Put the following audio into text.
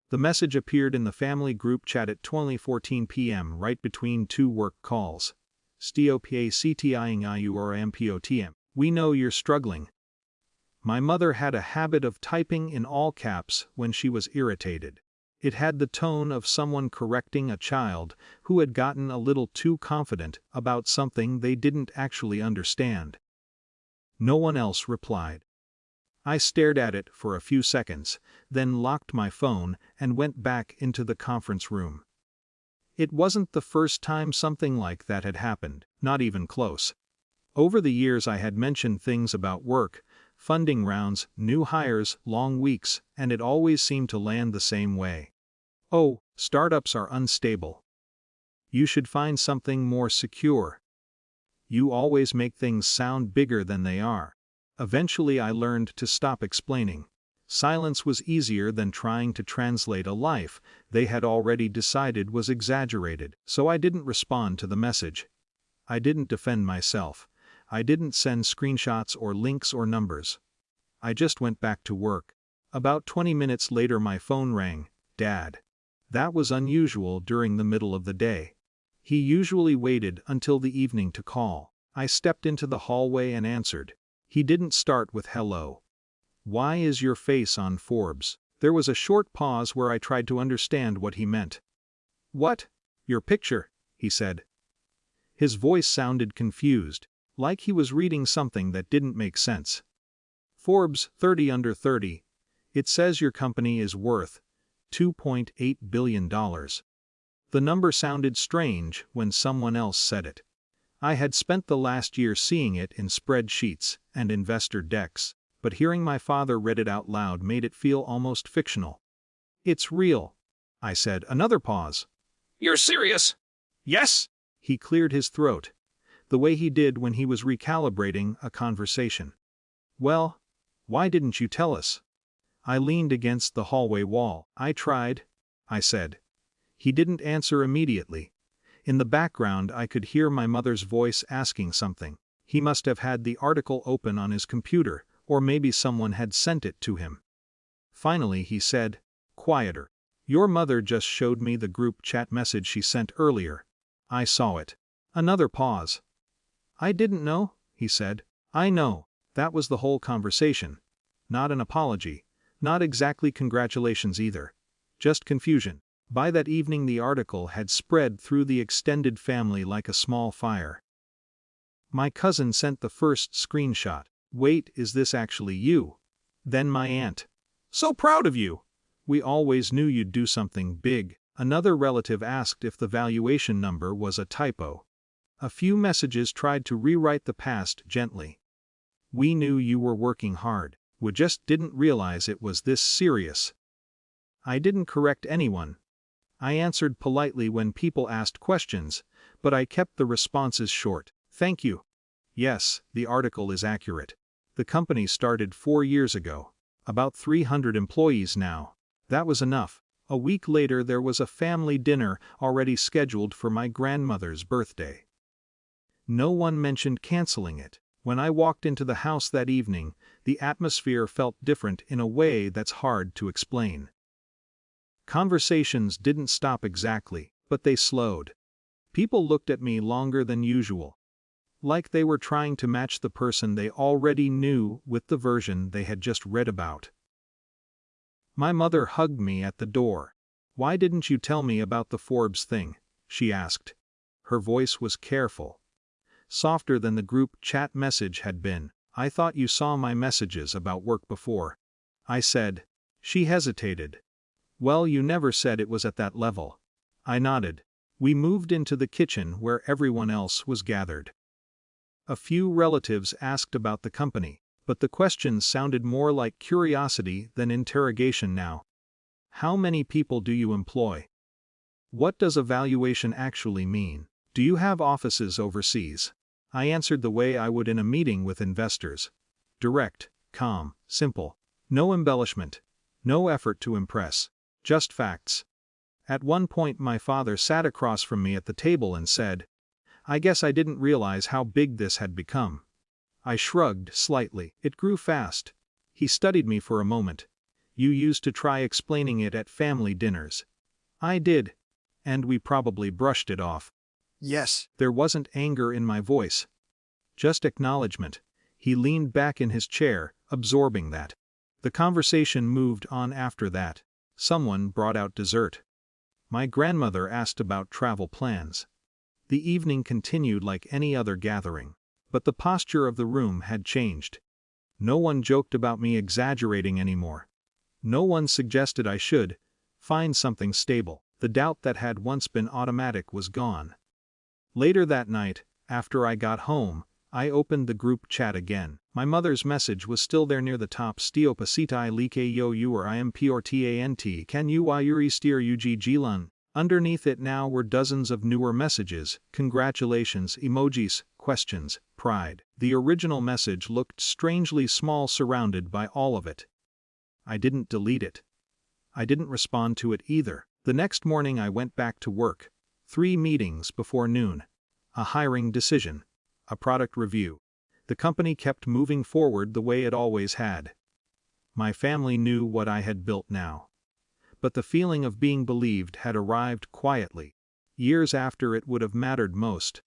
The message appeared in the family group chat at 20:14 p.m. right between two work calls. STOPACTINGIURMPOTM. We know you're struggling. My mother had a habit of typing in all caps when she was irritated. It had the tone of someone correcting a child who had gotten a little too confident about something they didn't actually understand. No one else replied. I stared at it for a few seconds, then locked my phone and went back into the conference room. It wasn't the first time something like that had happened, not even close. Over the years I had mentioned things about work, funding rounds, new hires, long weeks, and it always seemed to land the same way. Oh, startups are unstable. You should find something more secure. You always make things sound bigger than they are. Eventually I learned to stop explaining. Silence was easier than trying to translate a life they had already decided was exaggerated, so I didn't respond to the message. I didn't defend myself. I didn't send screenshots or links or numbers. I just went back to work. About 20 minutes later my phone rang. Dad. That was unusual during the middle of the day. He usually waited until the evening to call. I stepped into the hallway and answered. He didn't start with hello. Why is your face on Forbes? There was a short pause where I tried to understand what he meant. What? Your picture, he said. His voice sounded confused, like he was reading something that didn't make sense. Forbes 30 under 30. It says your company is worth $2.8 billion. The number sounded strange when someone else said it. I had spent the last year seeing it in spreadsheets and investor decks, but hearing my father read it out loud made it feel almost fictional. It's real, I said. Another pause. You're serious? Yes. He cleared his throat, the way he did when he was recalibrating a conversation. Well, why didn't you tell us? I leaned against the hallway wall. I tried, I said. He didn't answer immediately. In the background I could hear my mother's voice asking something. He must have had the article open on his computer, or maybe someone had sent it to him. Finally he said, quieter. Your mother just showed me the group chat message she sent earlier. I saw it. Another pause. I didn't know, he said. I know. That was the whole conversation. Not an apology. Not exactly congratulations either. Just confusion. By that evening the article had spread through the extended family like a small fire. My cousin sent the first screenshot. Wait, is this actually you? Then my aunt. So proud of you! We always knew you'd do something big. Another relative asked if the valuation number was a typo. A few messages tried to rewrite the past gently. We knew you were working hard. We just didn't realize it was this serious. I didn't correct anyone. I answered politely when people asked questions, but I kept the responses short. Thank you. Yes, the article is accurate. The company started 4 years ago. About 300 employees now. That was enough. A week later there was a family dinner already scheduled for my grandmother's birthday. No one mentioned canceling it. When I walked into the house that evening, the atmosphere felt different in a way that's hard to explain. Conversations didn't stop exactly, but they slowed. People looked at me longer than usual. Like they were trying to match the person they already knew with the version they had just read about. My mother hugged me at the door. Why didn't you tell me about the Forbes thing? She asked. Her voice was careful. Softer than the group chat message had been. I thought you saw my messages about work before. I said. She hesitated. Well, you never said it was at that level. I nodded. We moved into the kitchen where everyone else was gathered. A few relatives asked about the company, but the questions sounded more like curiosity than interrogation now. How many people do you employ? What does a valuation actually mean? Do you have offices overseas? I answered the way I would in a meeting with investors. Direct, calm, simple. No embellishment. No effort to impress. Just facts. At one point my father sat across from me at the table and said, I guess I didn't realize how big this had become. I shrugged slightly. It grew fast. He studied me for a moment. You used to try explaining it at family dinners. I did. And we probably brushed it off. Yes. There wasn't anger in my voice. Just acknowledgement. He leaned back in his chair, absorbing that. The conversation moved on after that. Someone brought out dessert. My grandmother asked about travel plans. The evening continued like any other gathering. But the posture of the room had changed. No one joked about me exaggerating anymore. No one suggested I should find something stable. The doubt that had once been automatic was gone. Later that night, after I got home, I opened the group chat again. My mother's message was still there near the top. Stio pasitai like yo you or important can you yuri steer ugg. Underneath it now were dozens of newer messages, congratulations, emojis, questions, pride. The original message looked strangely small surrounded by all of it. I didn't delete it. I didn't respond to it either. The next morning I went back to work. 3 meetings before noon. A hiring decision. A product review. The company kept moving forward the way it always had. My family knew what I had built now. But the feeling of being believed had arrived quietly. Years after it would have mattered most.